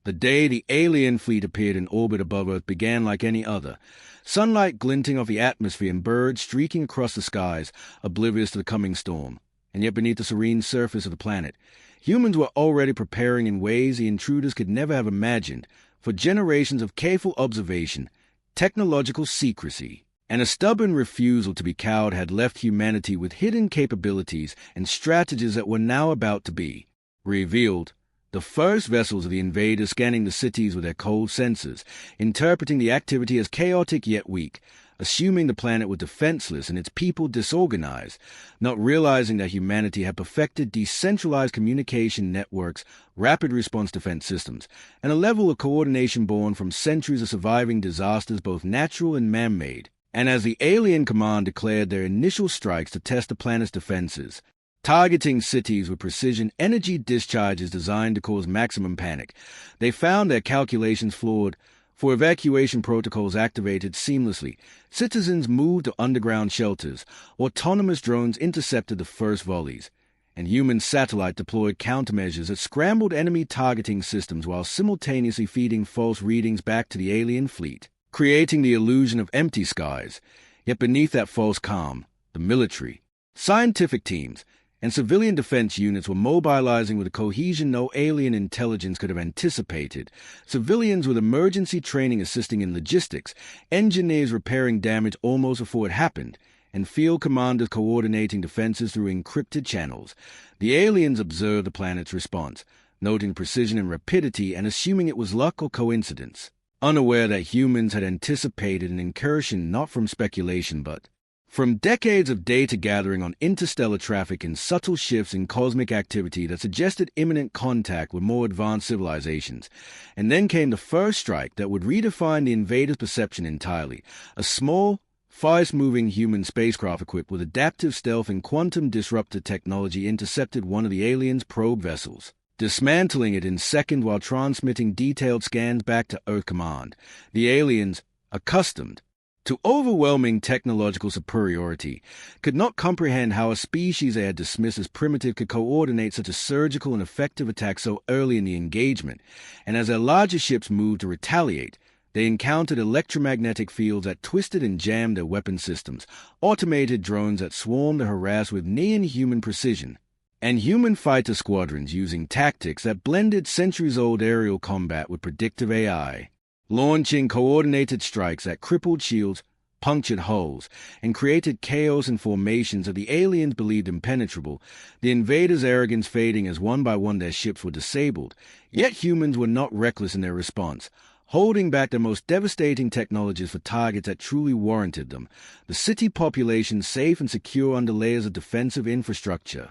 The day the alien fleet appeared in orbit above Earth began like any other. Sunlight glinting off the atmosphere and birds streaking across the skies, oblivious to the coming storm. And yet beneath the serene surface of the planet, humans were already preparing in ways the intruders could never have imagined for generations of careful observation, technological secrecy, and a stubborn refusal to be cowed had left humanity with hidden capabilities and strategies that were now about to be revealed. The first vessels of the invaders scanning the cities with their cold sensors, interpreting the activity as chaotic yet weak, assuming the planet was defenseless and its people disorganized, not realizing that humanity had perfected decentralized communication networks, rapid response defense systems, and a level of coordination born from centuries of surviving disasters both natural and man-made. And as the alien command declared their initial strikes to test the planet's defenses, targeting cities with precision energy discharges designed to cause maximum panic, they found their calculations flawed. For evacuation protocols activated seamlessly, citizens moved to underground shelters, autonomous drones intercepted the first volleys, and human satellite deployed countermeasures that scrambled enemy targeting systems while simultaneously feeding false readings back to the alien fleet, creating the illusion of empty skies. Yet beneath that false calm, the military, scientific teams, and civilian defense units were mobilizing with a cohesion no alien intelligence could have anticipated. Civilians with emergency training assisting in logistics, engineers repairing damage almost before it happened, and field commanders coordinating defenses through encrypted channels. The aliens observed the planet's response, noting precision and rapidity and assuming it was luck or coincidence, unaware that humans had anticipated an incursion not from speculation but from decades of data gathering on interstellar traffic and subtle shifts in cosmic activity that suggested imminent contact with more advanced civilizations. And then came the first strike that would redefine the invaders' perception entirely. A small, fast-moving human spacecraft equipped with adaptive stealth and quantum disruptor technology intercepted one of the aliens' probe vessels, dismantling it in seconds while transmitting detailed scans back to Earth Command. The aliens, accustomed to overwhelming technological superiority, could not comprehend how a species they had dismissed as primitive could coordinate such a surgical and effective attack so early in the engagement. And as their larger ships moved to retaliate, they encountered electromagnetic fields that twisted and jammed their weapon systems, automated drones that swarmed to harass with near-inhuman precision, and human fighter squadrons using tactics that blended centuries-old aerial combat with predictive AI, launching coordinated strikes that crippled shields, punctured hulls, and created chaos and formations that the aliens believed impenetrable, the invaders' arrogance fading as one by one their ships were disabled. Yet humans were not reckless in their response, holding back their most devastating technologies for targets that truly warranted them, the city population safe and secure under layers of defensive infrastructure.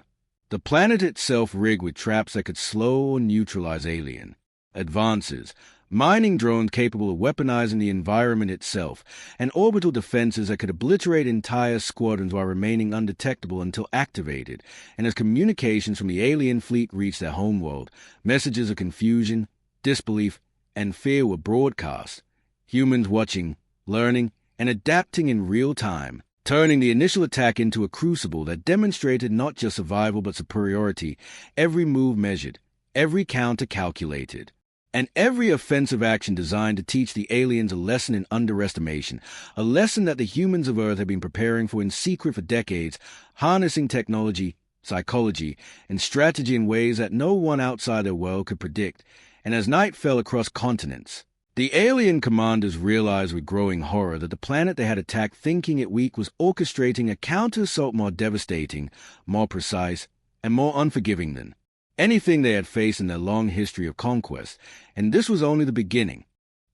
The planet itself rigged with traps that could slow or neutralize alien advances, mining drones capable of weaponizing the environment itself, and orbital defenses that could obliterate entire squadrons while remaining undetectable until activated. And as communications from the alien fleet reached their homeworld, messages of confusion, disbelief, and fear were broadcast. Humans watching, learning, and adapting in real time, turning the initial attack into a crucible that demonstrated not just survival but superiority, every move measured, every counter calculated, and every offensive action designed to teach the aliens a lesson in underestimation, a lesson that the humans of Earth had been preparing for in secret for decades, harnessing technology, psychology, and strategy in ways that no one outside their world could predict. And as night fell across continents, the alien commanders realized with growing horror that the planet they had attacked thinking it weak was orchestrating a counter-assault more devastating, more precise, and more unforgiving than anything they had faced in their long history of conquest. And this was only the beginning.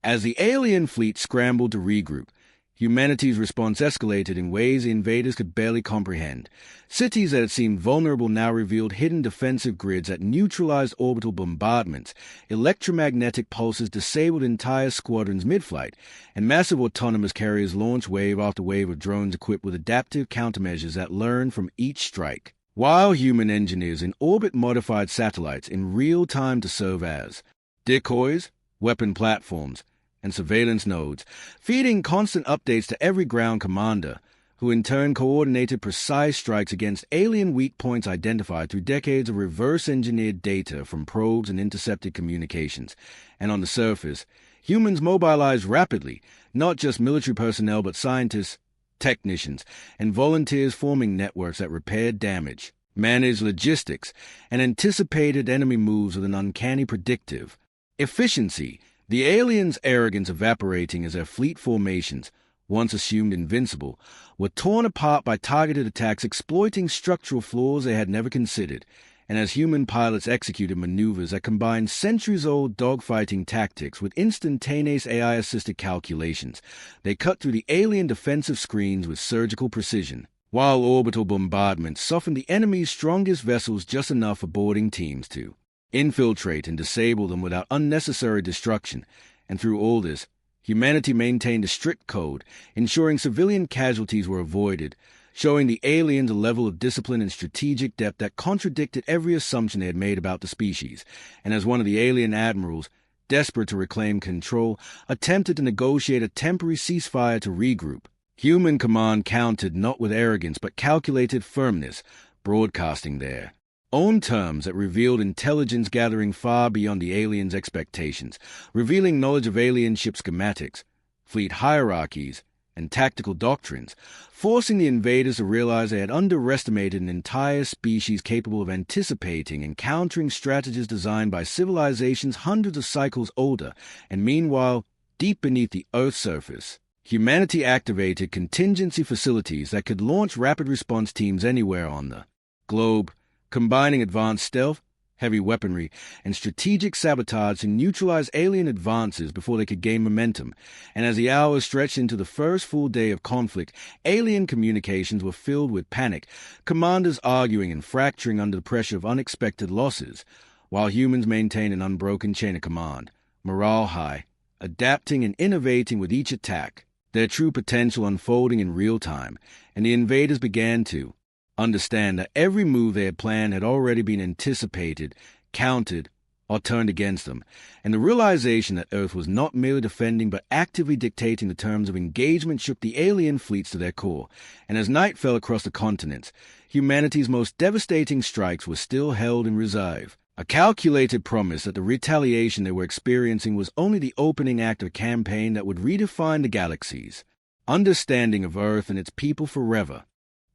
As the alien fleet scrambled to regroup, humanity's response escalated in ways the invaders could barely comprehend. Cities that had seemed vulnerable now revealed hidden defensive grids that neutralized orbital bombardments, electromagnetic pulses disabled entire squadrons mid-flight, and massive autonomous carriers launched wave after wave of drones equipped with adaptive countermeasures that learned from each strike, while human engineers in orbit modified satellites in real time to serve as decoys, weapon platforms, and surveillance nodes, feeding constant updates to every ground commander. who in turn coordinated precise strikes against alien weak points identified through decades of reverse-engineered data from probes and intercepted communications. And on the surface, humans mobilized rapidly, not just military personnel but scientists, technicians, and volunteers forming networks that repaired damage, managed logistics, and anticipated enemy moves with an uncanny predictive efficiency, the aliens' arrogance evaporating as their fleet formations, once assumed invincible, were torn apart by targeted attacks exploiting structural flaws they had never considered, and as human pilots executed maneuvers that combined centuries-old dogfighting tactics with instantaneous AI-assisted calculations, they cut through the alien defensive screens with surgical precision, while orbital bombardment softened the enemy's strongest vessels just enough for boarding teams to infiltrate and disable them without unnecessary destruction. And through all this, humanity maintained a strict code, ensuring civilian casualties were avoided, showing the aliens a level of discipline and strategic depth that contradicted every assumption they had made about the species. And as one of the alien admirals, desperate to reclaim control, attempted to negotiate a temporary ceasefire to regroup, human command countered not with arrogance but calculated firmness, broadcasting their own terms that revealed intelligence gathering far beyond the aliens' expectations, revealing knowledge of alien ship schematics, fleet hierarchies, and tactical doctrines, forcing the invaders to realize they had underestimated an entire species capable of anticipating and countering strategies designed by civilizations hundreds of cycles older. And meanwhile, deep beneath the Earth's surface, humanity activated contingency facilities that could launch rapid response teams anywhere on the globe, combining advanced stealth, heavy weaponry, and strategic sabotage to neutralize alien advances before they could gain momentum. And as the hours stretched into the first full day of conflict, alien communications were filled with panic, commanders arguing and fracturing under the pressure of unexpected losses, while humans maintained an unbroken chain of command, morale high, adapting and innovating with each attack, their true potential unfolding in real time. And the invaders began to understand that every move they had planned had already been anticipated, countered, or turned against them, and the realization that Earth was not merely defending but actively dictating the terms of engagement shook the alien fleets to their core. And as night fell across the continents, humanity's most devastating strikes were still held in reserve, a calculated promise that the retaliation they were experiencing was only the opening act of a campaign that would redefine the galaxy's understanding of Earth and its people forever.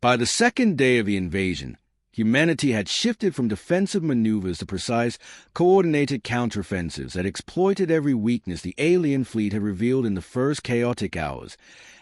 By the second day of the invasion, humanity had shifted from defensive maneuvers to precise, coordinated counteroffensives that exploited every weakness the alien fleet had revealed in the first chaotic hours.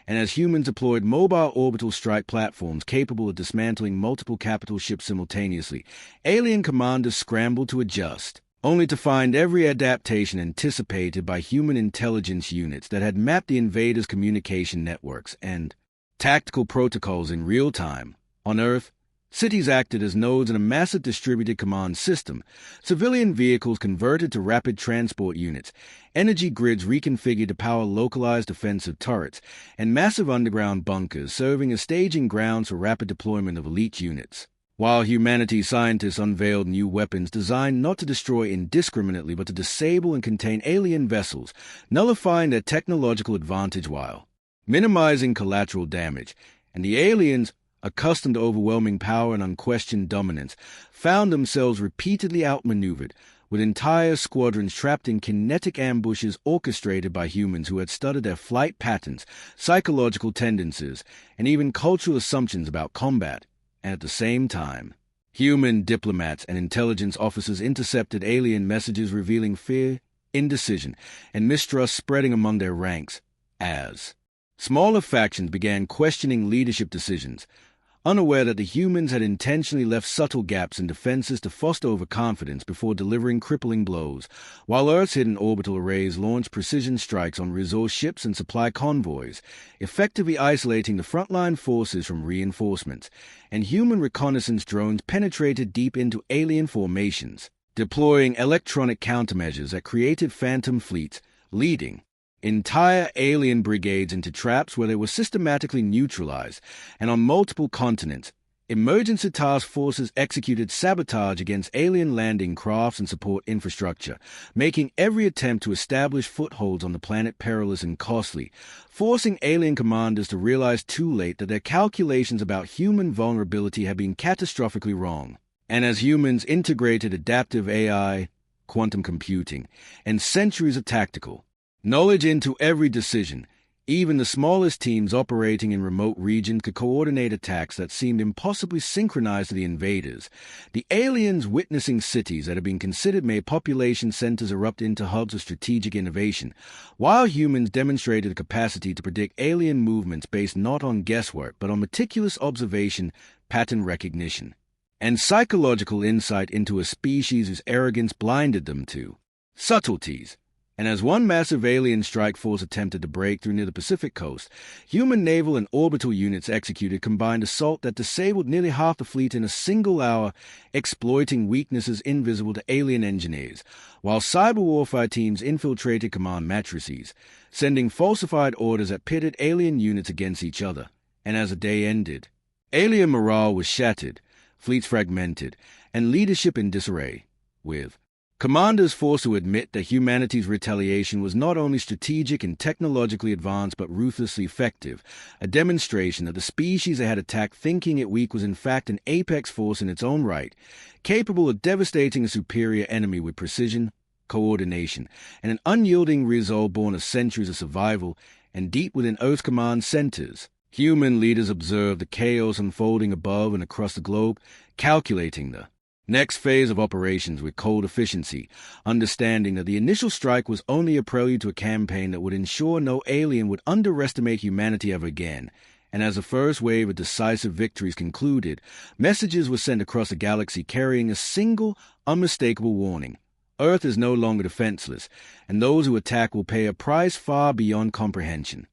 And as humans deployed mobile orbital strike platforms capable of dismantling multiple capital ships simultaneously, alien commanders scrambled to adjust, only to find every adaptation anticipated by human intelligence units that had mapped the invaders' communication networks and tactical protocols in real time. On Earth, cities acted as nodes in a massive distributed command system, civilian vehicles converted to rapid transport units, energy grids reconfigured to power localized defensive turrets, and massive underground bunkers serving as staging grounds for rapid deployment of elite units. While humanity's scientists unveiled new weapons designed not to destroy indiscriminately but to disable and contain alien vessels, nullifying their technological advantage while minimizing collateral damage, and the aliens, accustomed to overwhelming power and unquestioned dominance, found themselves repeatedly outmaneuvered, with entire squadrons trapped in kinetic ambushes orchestrated by humans who had studied their flight patterns, psychological tendencies, and even cultural assumptions about combat. And at the same time, human diplomats and intelligence officers intercepted alien messages revealing fear, indecision, and mistrust spreading among their ranks, as smaller factions began questioning leadership decisions, unaware that the humans had intentionally left subtle gaps in defenses to foster overconfidence before delivering crippling blows, while Earth's hidden orbital arrays launched precision strikes on resource ships and supply convoys, effectively isolating the frontline forces from reinforcements, and human reconnaissance drones penetrated deep into alien formations, deploying electronic countermeasures that created phantom fleets, leading entire alien brigades into traps where they were systematically neutralized. And on multiple continents, Emergency task forces executed sabotage against alien landing crafts and support infrastructure, making every attempt to establish footholds on the planet perilous and costly, forcing alien commanders to realize too late that their calculations about human vulnerability had been catastrophically wrong. And as humans integrated adaptive AI, quantum computing, and centuries of tactical knowledge into every decision, even the smallest teams operating in remote regions could coordinate attacks that seemed impossibly synchronized to the invaders. The aliens witnessing cities that had been considered made population centers erupt into hubs of strategic innovation, while humans demonstrated the capacity to predict alien movements based not on guesswork but on meticulous observation, pattern recognition, and psychological insight into a species whose arrogance blinded them to subtleties. And as one massive alien strike force attempted to break through near the Pacific coast, human naval and orbital units executed combined assault that disabled nearly half the fleet in a single hour, exploiting weaknesses invisible to alien engineers, while cyber warfare teams infiltrated command matrices, sending falsified orders that pitted alien units against each other. And as the day ended, alien morale was shattered, fleets fragmented, and leadership in disarray, with commanders forced to admit that humanity's retaliation was not only strategic and technologically advanced but ruthlessly effective, a demonstration that the species they had attacked thinking it weak was in fact an apex force in its own right, capable of devastating a superior enemy with precision, coordination, and an unyielding resolve born of centuries of survival and deep within Earth's command centers. Human leaders observed the chaos unfolding above and across the globe, calculating the next phase of operations with cold efficiency, understanding that the initial strike was only a prelude to a campaign that would ensure no alien would underestimate humanity ever again. And as the first wave of decisive victories concluded, messages were sent across the galaxy carrying a single, unmistakable warning. Earth is no longer defenseless, and those who attack will pay a price far beyond comprehension.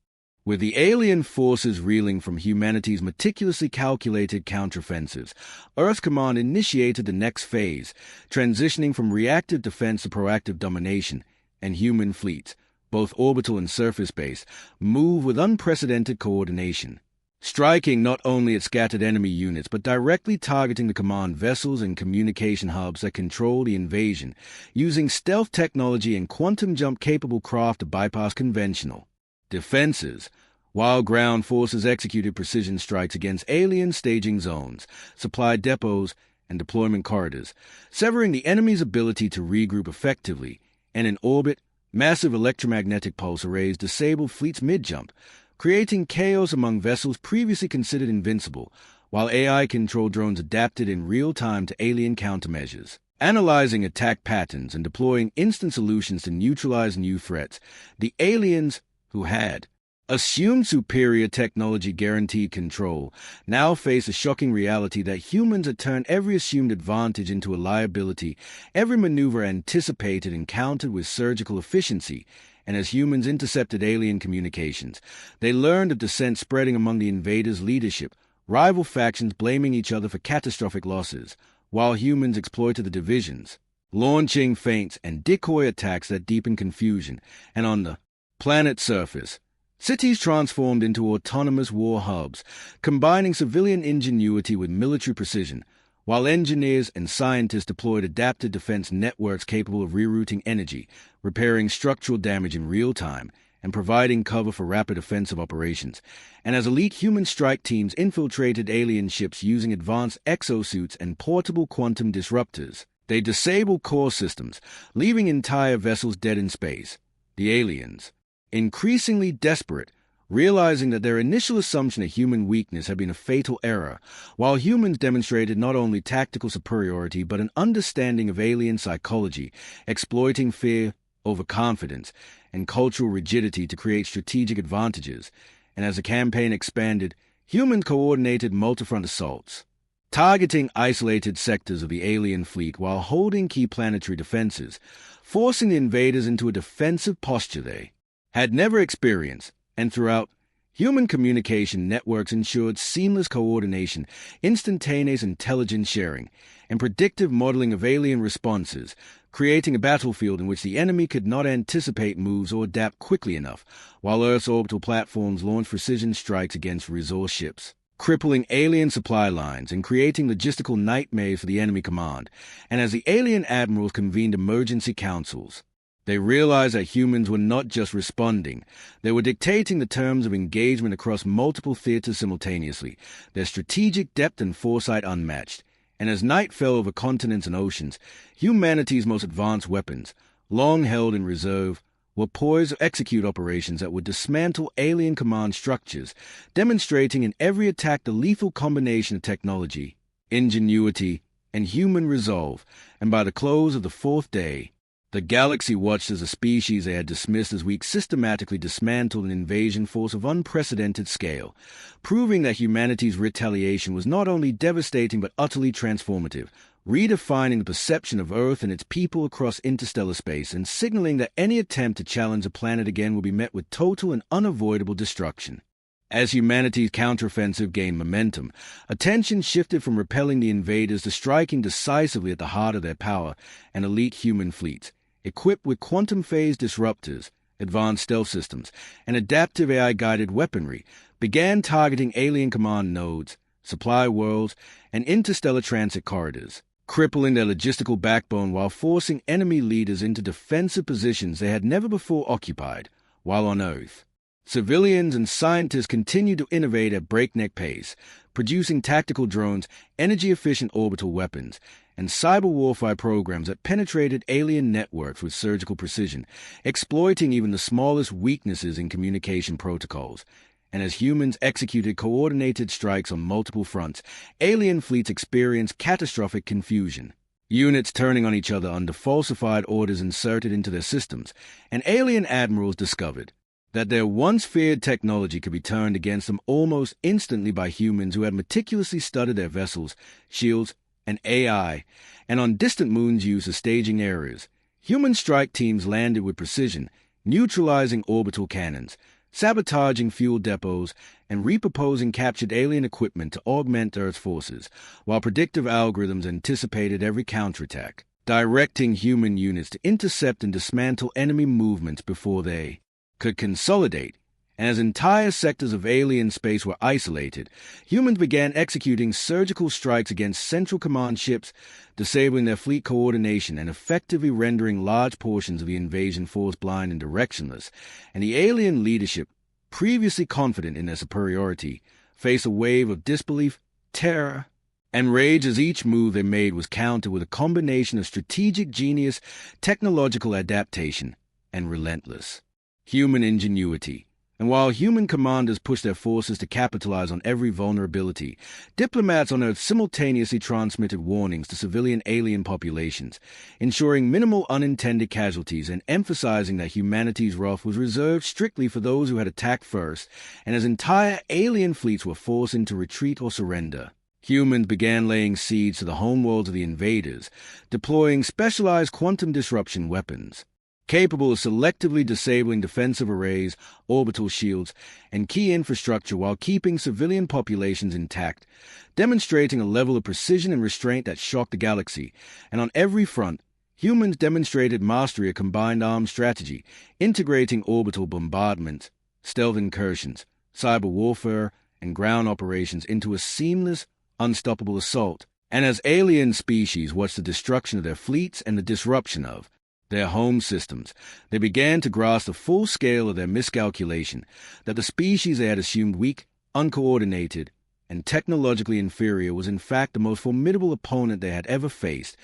With the alien forces reeling from humanity's meticulously calculated counteroffensives, Earth Command initiated the next phase, transitioning from reactive defense to proactive domination, and human fleets, both orbital and surface-based, move with unprecedented coordination, striking not only at scattered enemy units but directly targeting the command vessels and communication hubs that control the invasion, using stealth technology and quantum jump-capable craft to bypass conventional defenses, while ground forces executed precision strikes against alien staging zones, supply depots, and deployment corridors, severing the enemy's ability to regroup effectively, and in orbit, massive electromagnetic pulse arrays disabled fleets mid-jump, creating chaos among vessels previously considered invincible, while AI-controlled drones adapted in real time to alien countermeasures. Analyzing attack patterns and deploying instant solutions to neutralize new threats, the aliens who had assumed superior technology guaranteed control, now face a shocking reality that humans had turned every assumed advantage into a liability, every maneuver anticipated and countered with surgical efficiency, and as humans intercepted alien communications, they learned of dissent spreading among the invaders' leadership, rival factions blaming each other for catastrophic losses, while humans exploited the divisions, launching feints and decoy attacks that deepened confusion, and on the planet surface, cities transformed into autonomous war hubs, combining civilian ingenuity with military precision, while engineers and scientists deployed adaptive defense networks capable of rerouting energy, repairing structural damage in real time, and providing cover for rapid offensive operations. And as elite human strike teams infiltrated alien ships using advanced exosuits and portable quantum disruptors, they disabled core systems, leaving entire vessels dead in space. The aliens, increasingly desperate, realizing that their initial assumption of human weakness had been a fatal error, while humans demonstrated not only tactical superiority but an understanding of alien psychology, exploiting fear, overconfidence, and cultural rigidity to create strategic advantages. And as the campaign expanded, humans coordinated multi-front assaults, targeting isolated sectors of the alien fleet while holding key planetary defenses, forcing the invaders into a defensive posture they had never experienced. And throughout, human communication networks ensured seamless coordination, instantaneous intelligence sharing, and predictive modeling of alien responses, creating a battlefield in which the enemy could not anticipate moves or adapt quickly enough, while Earth's orbital platforms launched precision strikes against resource ships. crippling alien supply lines and creating logistical nightmares for the enemy command. And as the alien admirals convened emergency councils, they realized that humans were not just responding, they were dictating the terms of engagement across multiple theaters simultaneously, their strategic depth and foresight unmatched. And as night fell over continents and oceans, humanity's most advanced weapons, long held in reserve, were poised to execute operations that would dismantle alien command structures, demonstrating in every attack the lethal combination of technology, ingenuity, and human resolve. And by the close of the fourth day, the galaxy watched as a species they had dismissed as weak systematically dismantled an invasion force of unprecedented scale, proving that humanity's retaliation was not only devastating but utterly transformative, redefining the perception of Earth and its people across interstellar space and signaling that any attempt to challenge the planet again will be met with total and unavoidable destruction. As humanity's counteroffensive gained momentum, attention shifted from repelling the invaders to striking decisively at the heart of their power, an elite human fleet, equipped with quantum-phase disruptors, advanced stealth systems, and adaptive AI-guided weaponry, began targeting alien command nodes, supply worlds, and interstellar transit corridors, crippling their logistical backbone while forcing enemy leaders into defensive positions they had never before occupied, while on Earth. Civilians and scientists continued to innovate at breakneck pace, producing tactical drones, energy-efficient orbital weapons, and cyber warfare programs that penetrated alien networks with surgical precision, exploiting even the smallest weaknesses in communication protocols. And as humans executed coordinated strikes on multiple fronts, alien fleets experienced catastrophic confusion. Units turning on each other under falsified orders inserted into their systems, and alien admirals discovered that their once-feared technology could be turned against them almost instantly by humans who had meticulously studied their vessels, shields, and AI, and on distant moons used as staging areas. Human strike teams landed with precision, neutralizing orbital cannons, sabotaging fuel depots, and repurposing captured alien equipment to augment Earth's forces, while predictive algorithms anticipated every counterattack, directing human units to intercept and dismantle enemy movements before they could consolidate. And as entire sectors of alien space were isolated, humans began executing surgical strikes against central command ships, disabling their fleet coordination and effectively rendering large portions of the invasion force blind and directionless. And the alien leadership, previously confident in their superiority, faced a wave of disbelief, terror, and rage as each move they made was countered with a combination of strategic genius, technological adaptation, and relentless human ingenuity. And while human commanders pushed their forces to capitalize on every vulnerability, diplomats on Earth simultaneously transmitted warnings to civilian alien populations, ensuring minimal unintended casualties and emphasizing that humanity's wrath was reserved strictly for those who had attacked first, and as entire alien fleets were forced into retreat or surrender, humans began laying siege to the homeworlds of the invaders, deploying specialized quantum disruption weapons, capable of selectively disabling defensive arrays, orbital shields, and key infrastructure while keeping civilian populations intact, demonstrating a level of precision and restraint that shocked the galaxy. And on every front, humans demonstrated mastery of combined arms strategy, integrating orbital bombardment, stealth incursions, cyber warfare, and ground operations into a seamless, unstoppable assault. And as alien species watched the destruction of their fleets and the disruption of their home systems, they began to grasp the full scale of their miscalculation, that the species they had assumed weak, uncoordinated, and technologically inferior was in fact the most formidable opponent they had ever faced,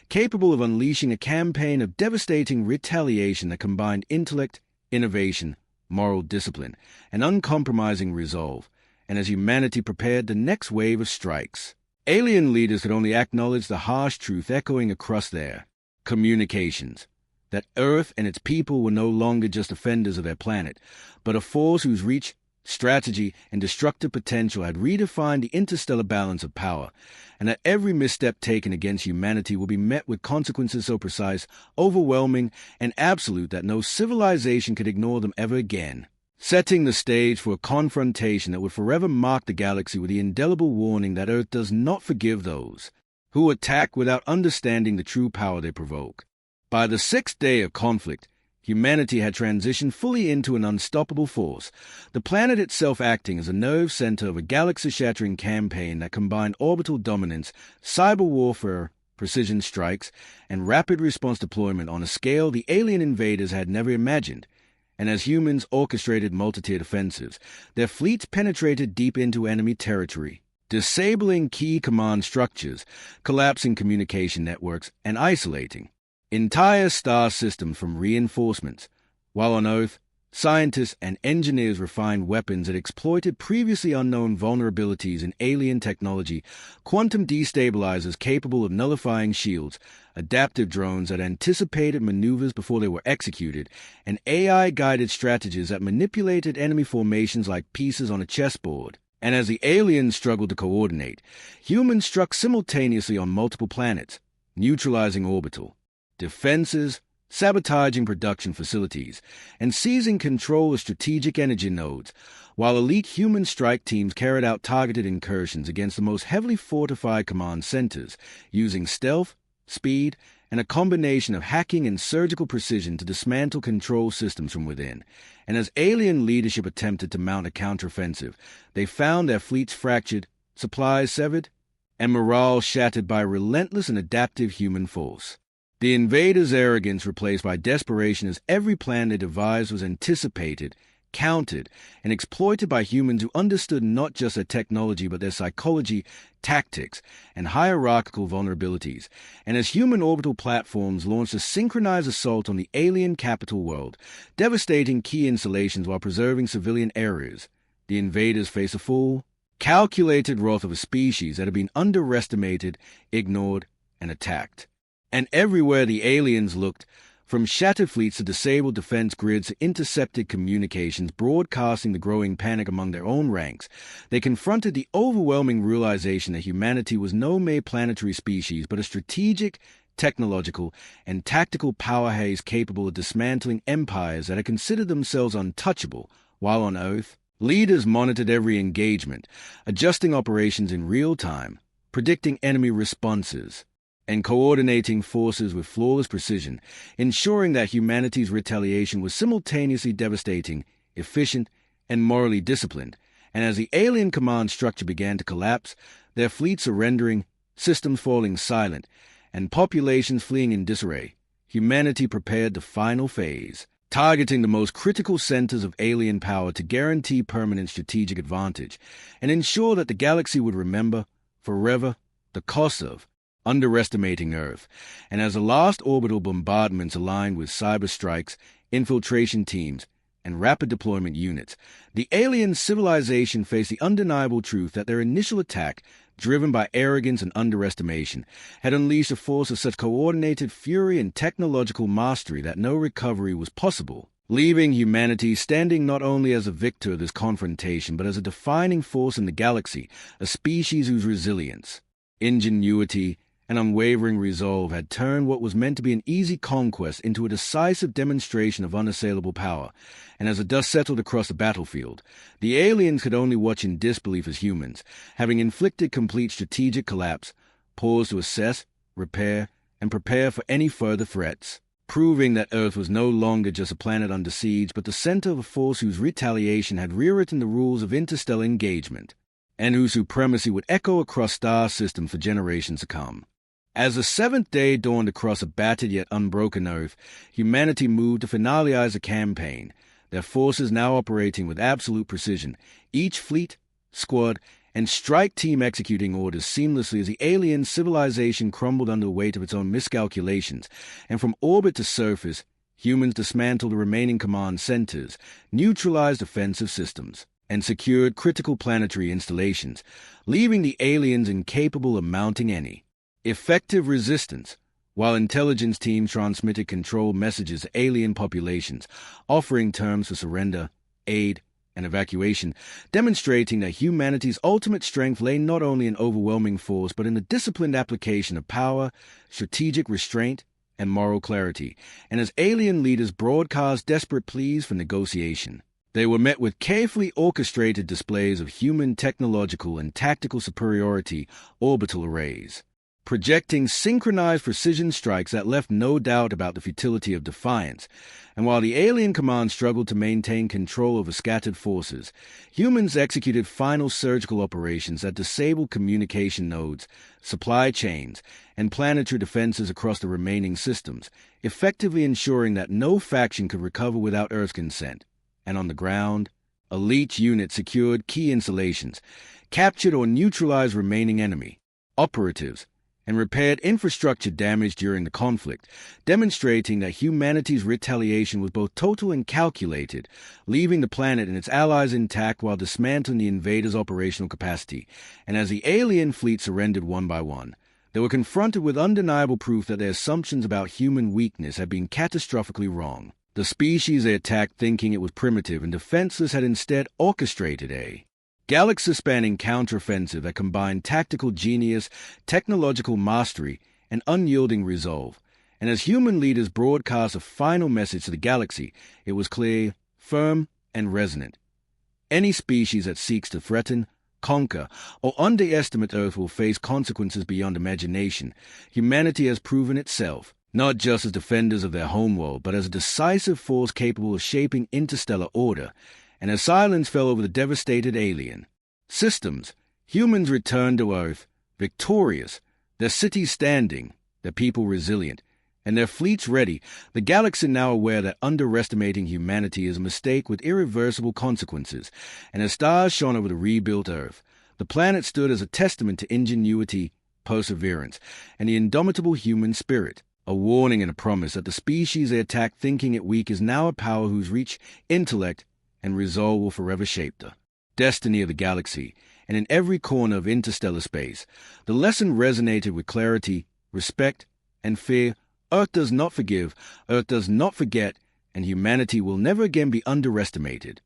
capable of unleashing a campaign of devastating retaliation that combined intellect, innovation, moral discipline, and uncompromising resolve. And as humanity prepared the next wave of strikes, alien leaders could only acknowledge the harsh truth echoing across their communications, that Earth and its people were no longer just defenders of their planet, but a force whose reach, strategy, and destructive potential had redefined the interstellar balance of power, and that every misstep taken against humanity will be met with consequences so precise, overwhelming, and absolute that no civilization could ignore them ever again, setting the stage for a confrontation that would forever mark the galaxy with the indelible warning that Earth does not forgive those who attack without understanding the true power they provoke. By the sixth day of conflict, Humanity had transitioned fully into an unstoppable force, the planet itself acting as a nerve center of a galaxy-shattering campaign that combined orbital dominance, cyber warfare, precision strikes, and rapid response deployment on a scale the alien invaders had never imagined. And as humans orchestrated multi-tiered offensives, their fleets penetrated deep into enemy territory, disabling key command structures, collapsing communication networks, and isolating entire star systems from reinforcements. While on Earth, scientists and engineers refined weapons that exploited previously unknown vulnerabilities in alien technology, quantum destabilizers capable of nullifying shields, adaptive drones that anticipated maneuvers before they were executed, and AI-guided strategies that manipulated enemy formations like pieces on a chessboard. And as the aliens struggled to coordinate, humans struck simultaneously on multiple planets, neutralizing orbital defenses, sabotaging production facilities, and seizing control of strategic energy nodes, while elite human strike teams carried out targeted incursions against the most heavily fortified command centers, using stealth, speed, and a combination of hacking and surgical precision to dismantle control systems from within. And as alien leadership attempted to mount a counteroffensive, they found their fleets fractured, supplies severed, and morale shattered by relentless and adaptive human force. The invaders' arrogance replaced by desperation as every plan they devised was anticipated, countered, and exploited by humans who understood not just their technology but their psychology, tactics, and hierarchical vulnerabilities. And as human orbital platforms launched a synchronized assault on the alien capital world, devastating key installations while preserving civilian areas, the invaders faced a full, calculated wrath of a species that had been underestimated, ignored, and attacked. And everywhere the aliens looked, from shattered fleets to disabled defense grids to intercepted communications broadcasting the growing panic among their own ranks, they confronted the overwhelming realization that humanity was no mere planetary species but a strategic, technological, and tactical powerhouse capable of dismantling empires that had considered themselves untouchable. While on Earth, leaders monitored every engagement, adjusting operations in real time, predicting enemy responses, and coordinating forces with flawless precision, ensuring that humanity's retaliation was simultaneously devastating, efficient, and morally disciplined. And as the alien command structure began to collapse, their fleets surrendering, systems falling silent, and populations fleeing in disarray, humanity prepared the final phase, targeting the most critical centers of alien power to guarantee permanent strategic advantage, and ensure that the galaxy would remember, forever, the cost of underestimating Earth. And as the last orbital bombardments aligned with cyber strikes, infiltration teams, and rapid deployment units, the alien civilization faced the undeniable truth that their initial attack, driven by arrogance and underestimation, had unleashed a force of such coordinated fury and technological mastery that no recovery was possible, leaving humanity standing not only as a victor of this confrontation but as a defining force in the galaxy, a species whose resilience, ingenuity, and unwavering resolve had turned what was meant to be an easy conquest into a decisive demonstration of unassailable power. And as the dust settled across the battlefield, the aliens could only watch in disbelief as humans, having inflicted complete strategic collapse, paused to assess, repair, and prepare for any further threats, proving that Earth was no longer just a planet under siege, but the center of a force whose retaliation had rewritten the rules of interstellar engagement, and whose supremacy would echo across star systems for generations to come. As the seventh day dawned across a battered yet unbroken Earth, humanity moved to finalize the campaign, their forces now operating with absolute precision, each fleet, squad, and strike team executing orders seamlessly as the alien civilization crumbled under the weight of its own miscalculations, and from orbit to surface, humans dismantled the remaining command centers, neutralized offensive systems, and secured critical planetary installations, leaving the aliens incapable of mounting any effective resistance, while intelligence teams transmitted control messages to alien populations, offering terms for surrender, aid, and evacuation, demonstrating that humanity's ultimate strength lay not only in overwhelming force but in the disciplined application of power, strategic restraint, and moral clarity. And as alien leaders broadcast desperate pleas for negotiation, they were met with carefully orchestrated displays of human technological and tactical superiority, orbital arrays, projecting synchronized precision strikes that left no doubt about the futility of defiance. And while the alien command struggled to maintain control over scattered forces, humans executed final surgical operations that disabled communication nodes, supply chains, and planetary defenses across the remaining systems, effectively ensuring that no faction could recover without Earth's consent. And on the ground, elite units secured key installations, captured or neutralized remaining enemy operatives, and repaired infrastructure damage during the conflict, demonstrating that humanity's retaliation was both total and calculated, leaving the planet and its allies intact while dismantling the invaders' operational capacity. And as the alien fleet surrendered one by one, they were confronted with undeniable proof that their assumptions about human weakness had been catastrophically wrong. The species they attacked, thinking it was primitive and defenseless, had instead orchestrated a galaxy-spanning counteroffensive that combined tactical genius, technological mastery, and unyielding resolve. And as human leaders broadcast a final message to the galaxy, it was clear, firm, and resonant. Any species that seeks to threaten, conquer, or underestimate Earth will face consequences beyond imagination. Humanity has proven itself, not just as defenders of their homeworld, but as a decisive force capable of shaping interstellar order. And as silence fell over the devastated alien systems, humans returned to Earth, victorious, their cities standing, their people resilient, and their fleets ready, the galaxy now aware that underestimating humanity is a mistake with irreversible consequences. And as stars shone over the rebuilt Earth, the planet stood as a testament to ingenuity, perseverance, and the indomitable human spirit, a warning and a promise that the species they attacked thinking it weak is now a power whose reach, intellect, and resolve will forever shape the destiny of the galaxy. And in every corner of interstellar space, the lesson resonated with clarity, respect, and fear. Earth does not forgive, Earth does not forget, and humanity will never again be underestimated.